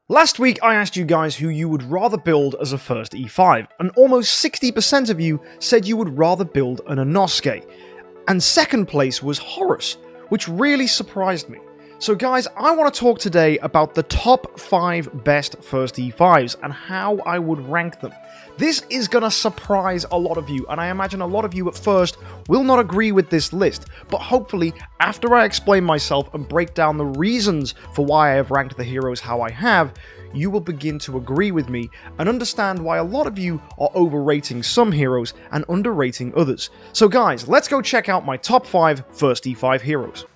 Last week I asked you guys who you would rather build as a first E5, and almost 60% of you said you would rather build an Inosuke. And second place was Horus, which really surprised me. So guys, I want to talk today about the top 5 best first E5s and how I would rank them. This is going to surprise a lot of you, and I imagine a lot of you at first will not agree with this list, but hopefully after I explain myself and break down the reasons for why I have ranked the heroes how I have, you will begin to agree with me and understand why a lot of you are overrating some heroes and underrating others. So guys, let's go check out my top 5 first E5 heroes.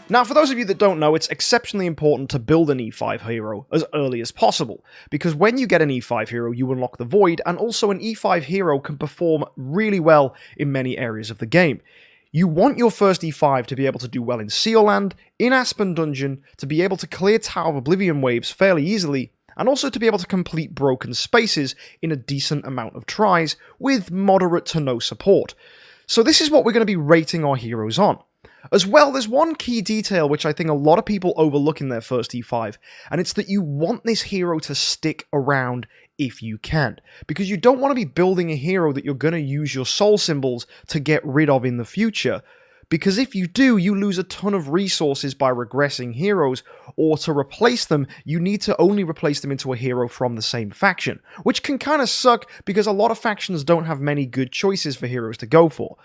Now, for those of you that don't know, it's exceptionally important to build an E5 hero as early as possible, because when you get an E5 hero, you unlock the Void, and also an E5 hero can perform really well in many areas of the game. You want your first E5 to be able to do well in Seal Land, in Aspen Dungeon, to be able to clear Tower of Oblivion waves fairly easily, and also to be able to complete broken spaces in a decent amount of tries with moderate to no support. So this is what we're going to be rating our heroes on. As well, there's one key detail which I think a lot of people overlook in their first E5, and it's that you want this hero to stick around if you can, because you don't want to be building a hero that you're going to use your soul symbols to get rid of in the future, because if you do, you lose a ton of resources by regressing heroes, or to replace them, you need to only replace them into a hero from the same faction, which can kind of suck because a lot of factions don't have many good choices for heroes to go for.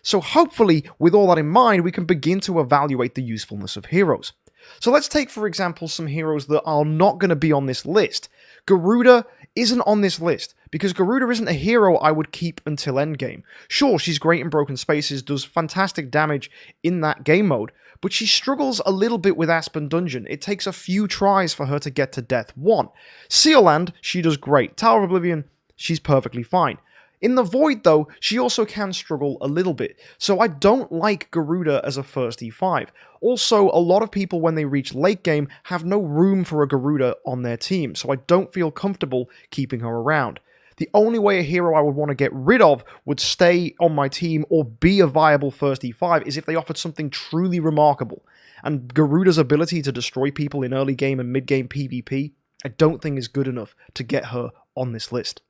So hopefully, with all that in mind, we can begin to evaluate the usefulness of heroes. So let's take, for example, some heroes that are not going to be on this list. Garuda isn't on this list, because Garuda isn't a hero I would keep until endgame. Sure, she's great in broken spaces, does fantastic damage in that game mode, but she struggles a little bit with Aspen Dungeon. It takes a few tries for her to get to Death 1. Seal Land, she does great. Tower of Oblivion, she's perfectly fine. In the Void, though, she also can struggle a little bit, so I don't like Garuda as a first E5. Also, a lot of people, when they reach late game, have no room for a Garuda on their team, so I don't feel comfortable keeping her around. The only way a hero I would want to get rid of would stay on my team or be a viable first E5 is if they offered something truly remarkable. And Garuda's ability to destroy people in early game and mid game PvP, I don't think is good enough to get her on this list.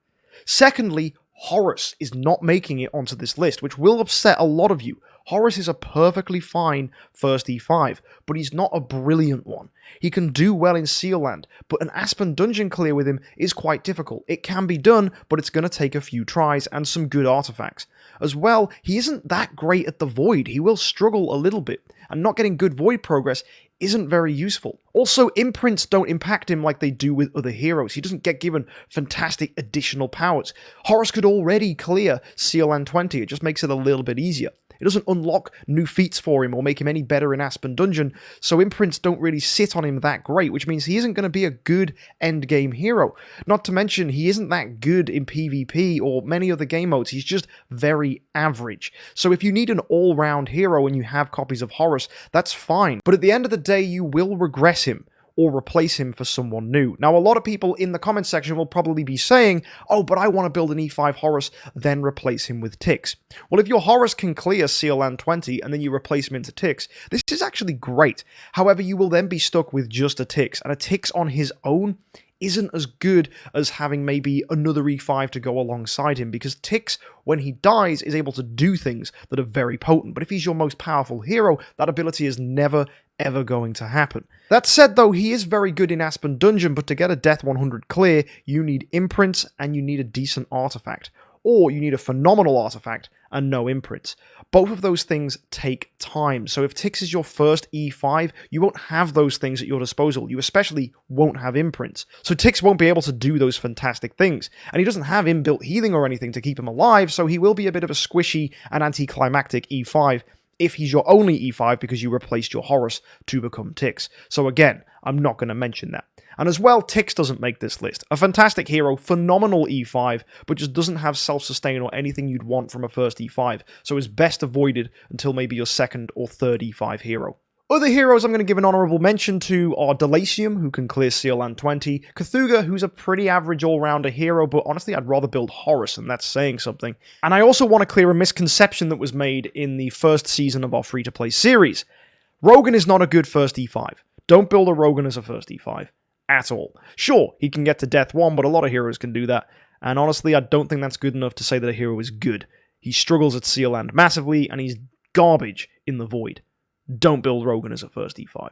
Secondly, Horus is not making it onto this list, which will upset a lot of you. Horus is a perfectly fine first E5, but he's not a brilliant one. He can do well in Seal Land, but an Aspen Dungeon clear with him is quite difficult. It can be done, but it's going to take a few tries and some good artifacts. As well, he isn't that great at the Void. He will struggle a little bit, and not getting good Void progress isn't very useful. Also, imprints don't impact him like they do with other heroes. He doesn't get given fantastic additional powers. Horus could already clear Seal Land 20, it just makes it a little bit easier. It doesn't unlock new feats for him or make him any better in Aspen Dungeon, so imprints don't really sit on him that great, which means he isn't going to be a good endgame hero. Not to mention, he isn't that good in PvP or many other game modes, he's just very average. So if you need an all-round hero and you have copies of Horus, that's fine, but at the end of the day, you will regress him or replace him for someone new. Now, a lot of people in the comment section will probably be saying, oh, but I want to build an E5 Horus, then replace him with Tix. Well, if your Horus can clear Seal Land 20 and then you replace him into Tix, this is actually great. However, you will then be stuck with just a Tix, and a Tix on his own isn't as good as having maybe another E5 to go alongside him, because Tix, when he dies, is able to do things that are very potent, but if he's your most powerful hero, that ability is never ever going to happen. That said though, he is very good in Aspen Dungeon, but to get a Death 100 clear, you need imprints and you need a decent artifact. Or you need a phenomenal artifact and no imprints. Both of those things take time, so if Tix is your first E5, you won't have those things at your disposal. You especially won't have imprints. So Tix won't be able to do those fantastic things, and he doesn't have inbuilt healing or anything to keep him alive, so he will be a bit of a squishy and anticlimactic E5 if he's your only E5 because you replaced your Horus to become Tix. So again, I'm not going to mention that. And as well, Tix doesn't make this list. A fantastic hero, phenomenal E5, but just doesn't have self-sustain or anything you'd want from a first E5, so is best avoided until maybe your second or third E5 hero. Other heroes I'm going to give an honourable mention to are Delasium, who can clear Seal Land 20, Cthugha, who's a pretty average all-rounder hero, but honestly I'd rather build Horus, and that's saying something. And I also want to clear a misconception that was made in the first season of our free-to-play series. Rogan is not a good first E5. Don't build a Rogan as a first E5 at all. Sure, he can get to death 1, but a lot of heroes can do that, and honestly, I don't think that's good enough to say that a hero is good. He struggles at Seal Land massively, and he's garbage in the Void. Don't build Rogan as a first E5.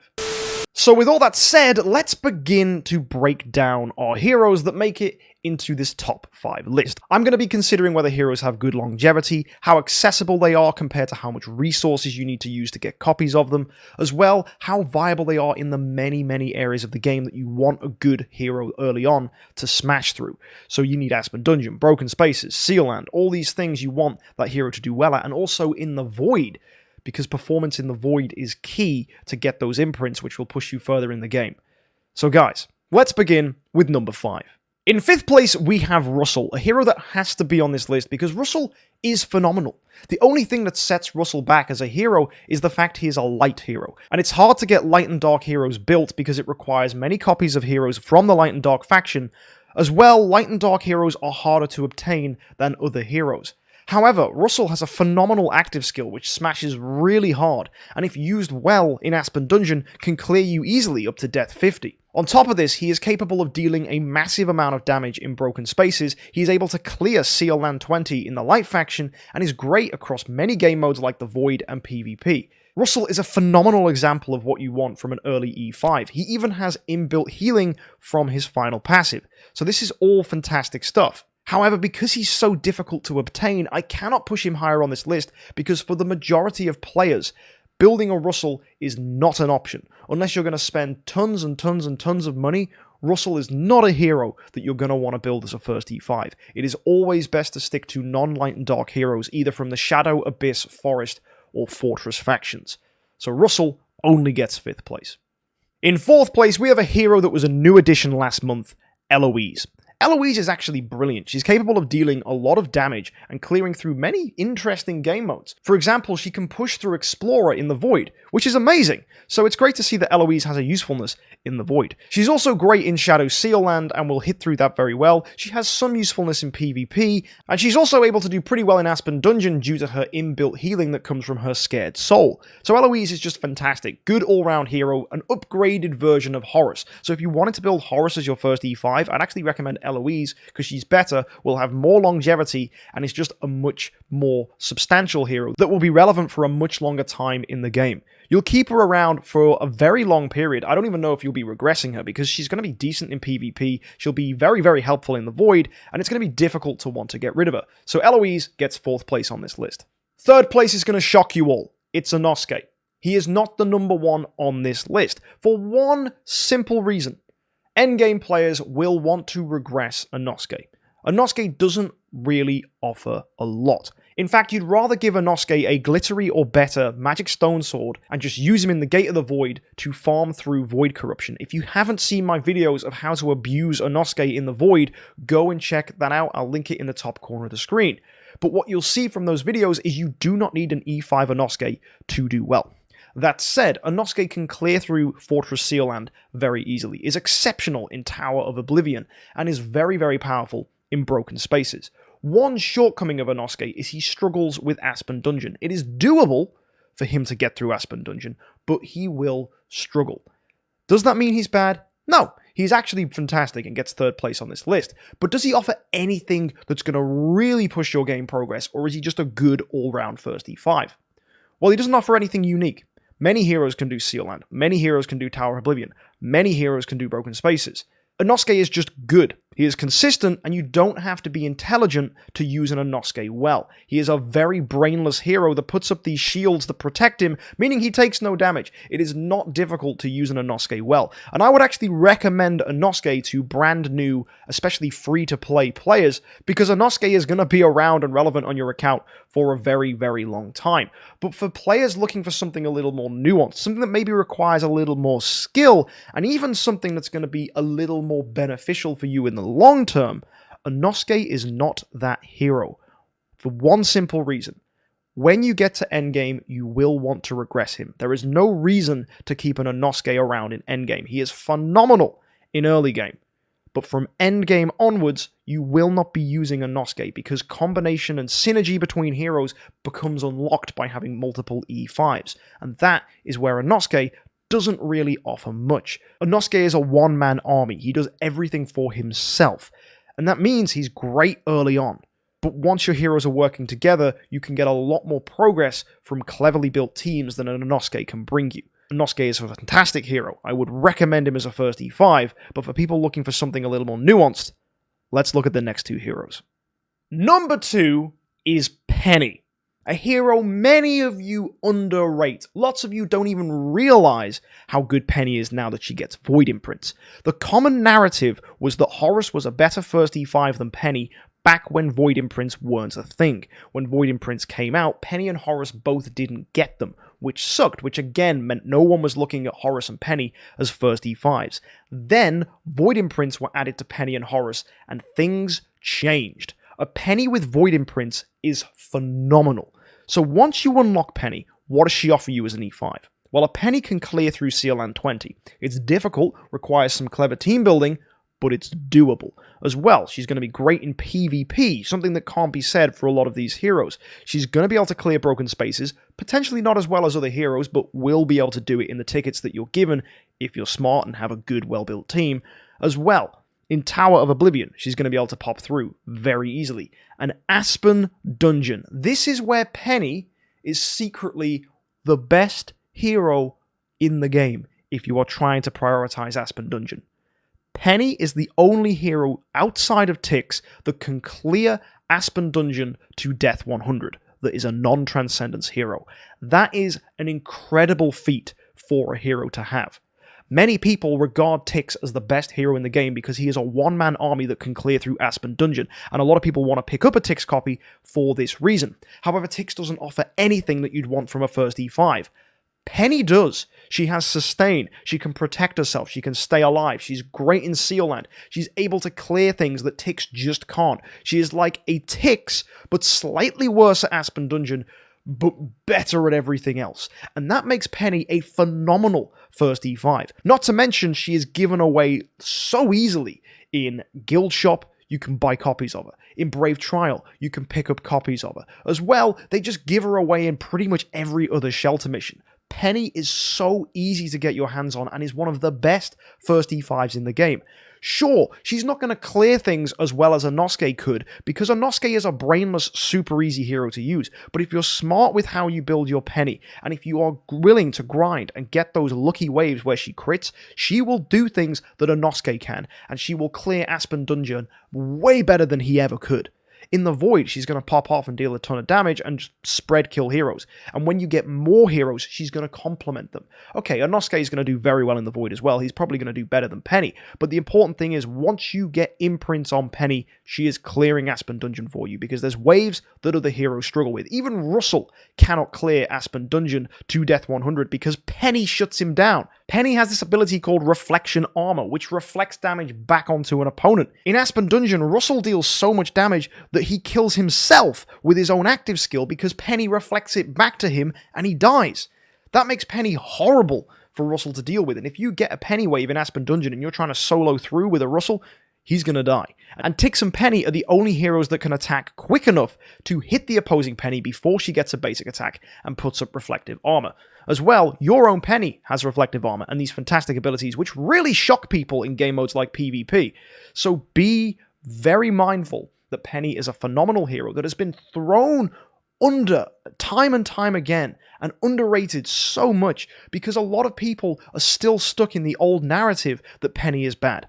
So with all that said, let's begin to break down our heroes that make it into this top 5 list. I'm going to be considering whether heroes have good longevity, how accessible they are compared to how much resources you need to use to get copies of them, as well how viable they are in the many areas of the game that you want a good hero early on to smash through. So you need Aspen Dungeon, Broken Spaces, Seal Land, all these things you want that hero to do well at, and also in the Void, because performance in the Void is key to get those imprints, which will push you further in the game. So guys, let's begin with number 5. In 5th place, we have Russell, a hero that has to be on this list because Russell is phenomenal. The only thing that sets Russell back as a hero is the fact he is a light hero, and it's hard to get light and dark heroes built because it requires many copies of heroes from the light and dark faction. As well, light and dark heroes are harder to obtain than other heroes. However, Russell has a phenomenal active skill which smashes really hard, and if used well in Aspen Dungeon, can clear you easily up to death 50. On top of this, he is capable of dealing a massive amount of damage in Broken Spaces, he is able to clear Seal Land 20 in the Light faction, and is great across many game modes like the Void and PvP. Russell is a phenomenal example of what you want from an early E5. He even has inbuilt healing from his final passive, so this is all fantastic stuff. However, because he's so difficult to obtain, I cannot push him higher on this list because for the majority of players, building a Russell is not an option. Unless you're going to spend tons and tons and tons of money, Russell is not a hero that you're going to want to build as a first E5. It is always best to stick to non-light and dark heroes, either from the Shadow, Abyss, Forest, or Fortress factions. So Russell only gets 5th place. In 4th place, we have a hero that was a new addition last month, Eloise. Eloise is actually brilliant. She's capable of dealing a lot of damage and clearing through many interesting game modes. For example, she can push through Explorer in the Void, which is amazing, so it's great to see that Eloise has a usefulness in the Void. She's also great in Shadow Seal Land and will hit through that very well. She has some usefulness in PvP, and she's also able to do pretty well in Aspen Dungeon due to her inbuilt healing that comes from her Scared Soul. So Eloise is just fantastic. Good all-round hero, an upgraded version of Horus. So if you wanted to build Horus as your first E5, I'd actually recommend Eloise because she's better, will have more longevity, and is just a much more substantial hero that will be relevant for a much longer time in the game. You'll keep her around for a very long period. I don't even know if you'll be regressing her because she's going to be decent in PvP, she'll be very helpful in the Void, and it's going to be difficult to want to get rid of her. So Eloise gets 4th place on this list. 3rd place is going to shock you all. It's Inosuke. He is not the number 1 on this list for one simple reason. Endgame players will want to regress Inosuke. Inosuke doesn't really offer a lot. In fact, you'd rather give Inosuke a glittery or better magic stone sword and just use him in the Gate of the Void to farm through Void corruption. If you haven't seen my videos of how to abuse Inosuke in the Void, go and check that out. I'll link it in the top corner of the screen. But what you'll see from those videos is you do not need an E5 Inosuke to do well. That said, Inosuke can clear through Fortress Seal Land very easily, is exceptional in Tower of Oblivion, and is very powerful in Broken Spaces. One shortcoming of Inosuke is he struggles with Aspen Dungeon. It is doable for him to get through Aspen Dungeon, but he will struggle. Does that mean he's bad? No, he's actually fantastic and gets 3rd place on this list. But does he offer anything that's going to really push your game progress, or is he just a good all-round first E5? Well, he doesn't offer anything unique. Many heroes can do Seal Land, many heroes can do Tower of Oblivion, many heroes can do Broken Spaces. Inosuke is just good. He is consistent, and you don't have to be intelligent to use an Inosuke well. He is a very brainless hero that puts up these shields that protect him, meaning he takes no damage. It is not difficult to use an Inosuke well, and I would actually recommend Inosuke to brand new, especially free-to-play players, because Inosuke is going to be around and relevant on your account for a very long time. But for players looking for something a little more nuanced, something that maybe requires a little more skill, and even something that's going to be a little more beneficial for you in the long term, Inosuke is not that hero. For one simple reason. When you get to endgame, you will want to regress him. There is no reason to keep an Inosuke around in endgame. He is phenomenal in early game. but from endgame onwards, you will not be using a Inosuke because combination and synergy between heroes becomes unlocked by having multiple E5s, and that is where Inosuke doesn't really offer much. Inosuke is a one-man army. He does everything for himself, and that means he's great early on. But once your heroes are working together, you can get a lot more progress from cleverly built teams than an Inosuke can bring you. Inosuke is a fantastic hero. I would recommend him as a first E5, but for people looking for something a little more nuanced, let's look at the next two heroes. Number 2 is Penny. A hero many of you underrate. Lots of you don't even realize how good Penny is now that she gets Void Imprints. The common narrative was that Horus was a better first E5 than Penny back when Void Imprints weren't a thing. When Void Imprints came out, Penny and Horus both didn't get them, which sucked, which again meant no one was looking at Horus and Penny as first E5s. Then, Void Imprints were added to Penny and Horus, and things changed. A Penny with Void Imprints is phenomenal. So once you unlock Penny, what does she offer you as an E5? Well, a Penny can clear through Seal Land 20. It's difficult, requires some clever team building, but it's doable. As well, she's going to be great in PvP, something that can't be said for a lot of these heroes. She's going to be able to clear broken spaces, potentially not as well as other heroes, but will be able to do it in the tickets that you're given if you're smart and have a good, well-built team. As well, in Tower of Oblivion, she's going to be able to pop through very easily. An Aspen Dungeon. This is where Penny is secretly the best hero in the game if you are trying to prioritize Aspen Dungeon. Penny is the only hero outside of Tix that can clear Aspen Dungeon to Death 100 that is a non-transcendence hero. That is an incredible feat for a hero to have. Many people regard Tix as the best hero in the game because he is a one-man army that can clear through Aspen Dungeon, and a lot of people want to pick up a Tix copy for this reason. However, Tix doesn't offer anything that you'd want from a first E5. Penny does. She has sustain, she can protect herself, she can stay alive, she's great in Seal Land, she's able to clear things that Tix just can't. She is like a Tix, but slightly worse at Aspen Dungeon, but better at everything else. And that makes Penny a phenomenal first E5. Not to mention, she is given away so easily. In Guild Shop, you can buy copies of her. In Brave Trial, you can pick up copies of her. As well, they just give her away in pretty much every other shelter mission. Penny is so easy to get your hands on and is one of the best first E5s in the game. Sure, she's not going to clear things as well as Inosuke could, because Inosuke is a brainless, super easy hero to use, but if you're smart with how you build your Penny, and if you are willing to grind and get those lucky waves where she crits, she will do things that Inosuke can, and she will clear Aspen Dungeon way better than he ever could. In the Void, she's going to pop off and deal a ton of damage and just spread kill heroes. And when you get more heroes, she's going to complement them. Okay, Inosuke is going to do very well in the Void as well. He's probably going to do better than Penny. But the important thing is, once you get imprints on Penny, she is clearing Aspen Dungeon for you, because there's waves that other heroes struggle with. Even Russell cannot clear Aspen Dungeon to Death 100 because Penny shuts him down. Penny has this ability called Reflection Armor, which reflects damage back onto an opponent. In Aspen Dungeon, Russell deals so much damage that he kills himself with his own active skill because Penny reflects it back to him and he dies. That makes Penny horrible for Russell to deal with, and if you get a Penny wave in Aspen Dungeon and you're trying to solo through with a Russell, he's going to die. And Tix and Penny are the only heroes that can attack quick enough to hit the opposing Penny before she gets a basic attack and puts up reflective armor. As well, your own Penny has reflective armor and these fantastic abilities which really shock people in game modes like PvP. So be very mindful that Penny is a phenomenal hero that has been thrown under time and time again and underrated so much because a lot of people are still stuck in the old narrative that Penny is bad.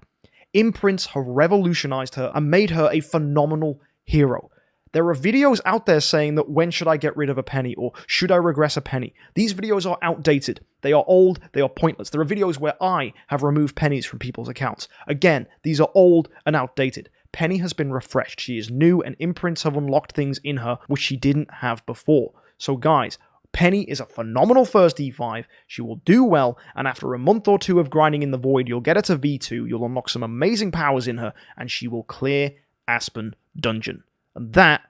Imprints have revolutionized her and made her a phenomenal hero. There are videos out there saying that when should I get rid of a Penny or should I regress a Penny? These videos are outdated. They are old, they are pointless. There are videos where I have removed pennies from people's accounts. Again, these are old and outdated. Penny has been refreshed. She is new and imprints have unlocked things in her which she didn't have before. So guys, Penny is a phenomenal first E5, she will do well, and after a month or two of grinding in the Void, you'll get her to V2, you'll unlock some amazing powers in her, and she will clear Aspen Dungeon. And that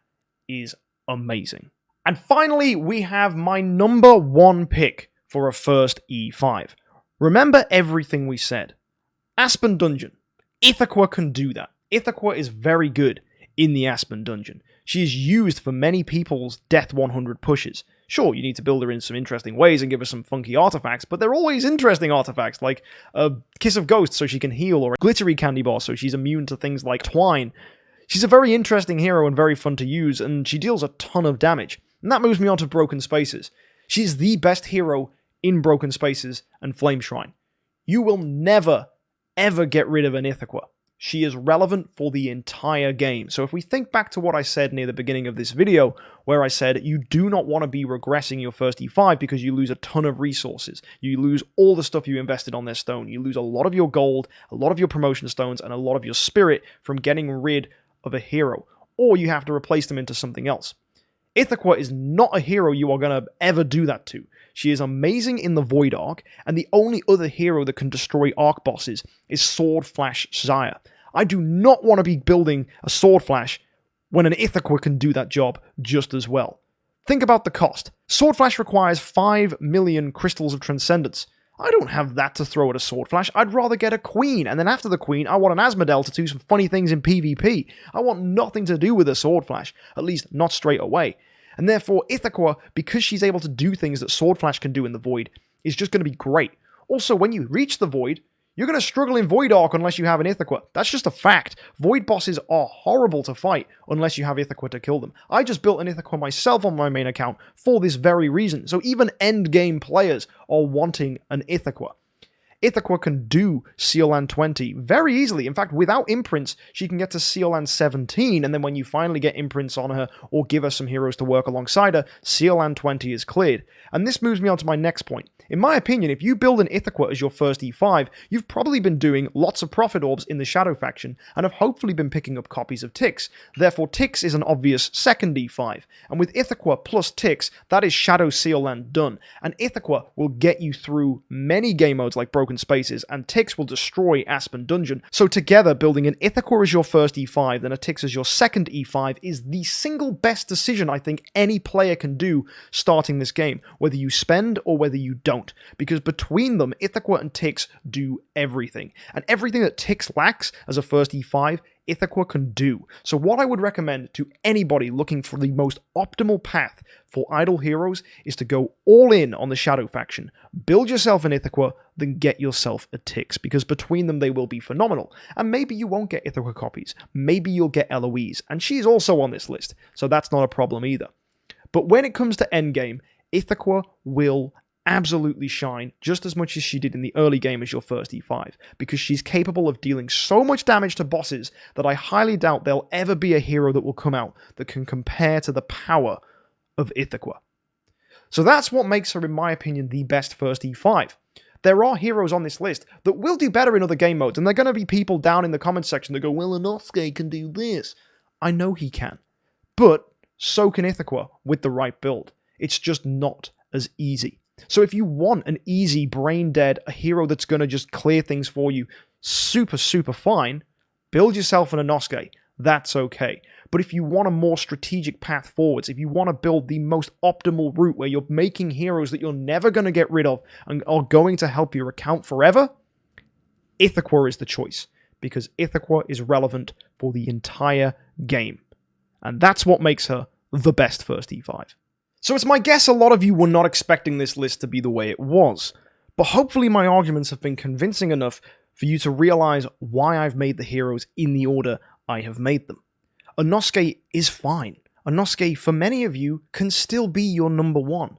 is amazing. And finally, we have my number one pick for a first E5. Remember everything we said. Aspen Dungeon. Ithaca can do that. Ithaca is very good in the Aspen dungeon. She is used for many people's Death 100 pushes. Sure, you need to build her in some interesting ways and give her some funky artifacts, but they're always interesting artifacts, like a Kiss of Ghosts so she can heal, or a glittery candy bar so she's immune to things like twine. She's a very interesting hero and very fun to use, and she deals a ton of damage. And that moves me on to Broken Spaces. She's the best hero in Broken Spaces and Flame Shrine. You will never, ever get rid of an Ithaca. She is relevant for the entire game. So if we think back to what I said near the beginning of this video, where I said you do not want to be regressing your first E5 because you lose a ton of resources. You lose all the stuff you invested on their stone. You lose a lot of your gold, a lot of your promotion stones, and a lot of your spirit from getting rid of a hero. Or you have to replace them into something else. Ithaca is not a hero you are going to ever do that to. She is amazing in the Void Arc, and the only other hero that can destroy Arc bosses is Sword Flash Xayah. I do not want to be building a Sword Flash when an Ithaca can do that job just as well. Think about the cost. Sword Flash requires 5 million Crystals of Transcendence. I don't have that to throw at a Sword Flash. I'd rather get a Queen, and then after the Queen, I want an Asmodel to do some funny things in PvP. I want nothing to do with a Sword Flash, at least not straight away. And therefore, Ithaca, because she's able to do things that Sword Flash can do in the Void, is just going to be great. Also, when you reach the Void, you're going to struggle in Void Arc unless you have an Ithaca. That's just a fact. Void bosses are horrible to fight unless you have Ithaca to kill them. I just built an Ithaca myself on my main account for this very reason. So even endgame players are wanting an Ithaca. Ithaca can do Sealand 20 very easily. In fact, without imprints, she can get to Sealand 17, and then when you finally get imprints on her or give her some heroes to work alongside her, Sealand 20 is cleared. And this moves me on to my next point. In my opinion, if you build an Ithaca as your first E5, you've probably been doing lots of Prophet Orbs in the Shadow faction, and have hopefully been picking up copies of Tix. Therefore, Tix is an obvious second E5. And with Ithaca plus Tix, that is Shadow Sealand done. And Ithaca will get you through many game modes like Broken Spaces, and Tix will destroy Aspen Dungeon. So together, building an Ithaca as your first E5, then a Tix as your second E5 is the single best decision I think any player can do starting this game, whether you spend or whether you don't. Because between them, Ithaca and Tix do everything. And everything that Tix lacks as a first E5, Ithaca can do. So what I would recommend to anybody looking for the most optimal path for Idle Heroes is to go all in on the Shadow faction. Build yourself an Ithaca, then get yourself a Tix, because between them they will be phenomenal. And maybe you won't get Ithaca copies. Maybe you'll get Eloise, and she's also on this list, so that's not a problem either. But when it comes to endgame, Ithaca will absolutely shine just as much as she did in the early game as your first E5, because she's capable of dealing so much damage to bosses that I highly doubt there'll ever be a hero that will come out that can compare to the power of Ithaca. So that's what makes her, in my opinion, the best first E5. There are heroes on this list that will do better in other game modes, and there are going to be people down in the comments section that go, well, Inosuke can do this. I know he can, but so can Ithaca with the right build. It's just not as easy. So if you want an easy, brain-dead, a hero that's going to just clear things for you super, super fine, build yourself an Inosuke. That's okay. But if you want a more strategic path forwards, if you want to build the most optimal route where you're making heroes that you're never going to get rid of and are going to help your account forever, Ithaca is the choice, because Ithaca is relevant for the entire game. And that's what makes her the best first E5. So it's my guess a lot of you were not expecting this list to be the way it was, but hopefully my arguments have been convincing enough for you to realize why I've made the heroes in the order I have made them. Inosuke is fine. Inosuke, for many of you, can still be your number one,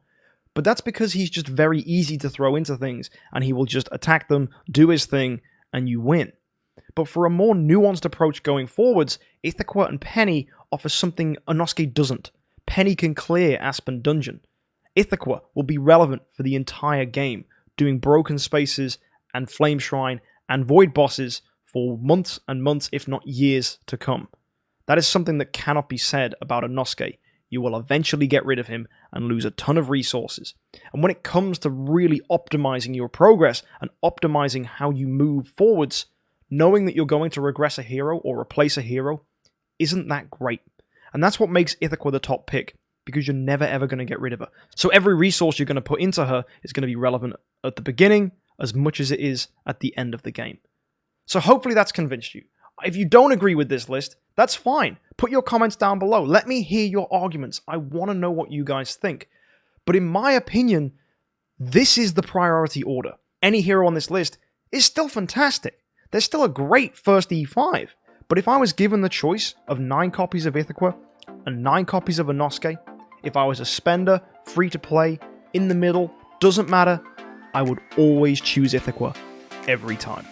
but that's because he's just very easy to throw into things, and he will just attack them, do his thing, and you win. But for a more nuanced approach going forwards, Ithaca and Penny offer something Inosuke doesn't. Penny can clear Aspen Dungeon. Ithaca will be relevant for the entire game, doing Broken Spaces and Flame Shrine and Void bosses for months and months, if not years, to come. That is something that cannot be said about Inosuke. You will eventually get rid of him and lose a ton of resources. And when it comes to really optimizing your progress and optimizing how you move forwards, knowing that you're going to regress a hero or replace a hero isn't that great. And that's what makes Ithaca the top pick, because you're never ever going to get rid of her. So every resource you're going to put into her is going to be relevant at the beginning as much as it is at the end of the game. So hopefully that's convinced you. If you don't agree with this list, that's fine. Put your comments down below. Let me hear your arguments. I want to know what you guys think. But in my opinion, this is the priority order. Any hero on this list is still fantastic. They're still a great first E5. But if I was given the choice of 9 copies of Ithaca and 9 copies of Inosuke, if I was a spender, free to play, in the middle, doesn't matter, I would always choose Ithaca every time.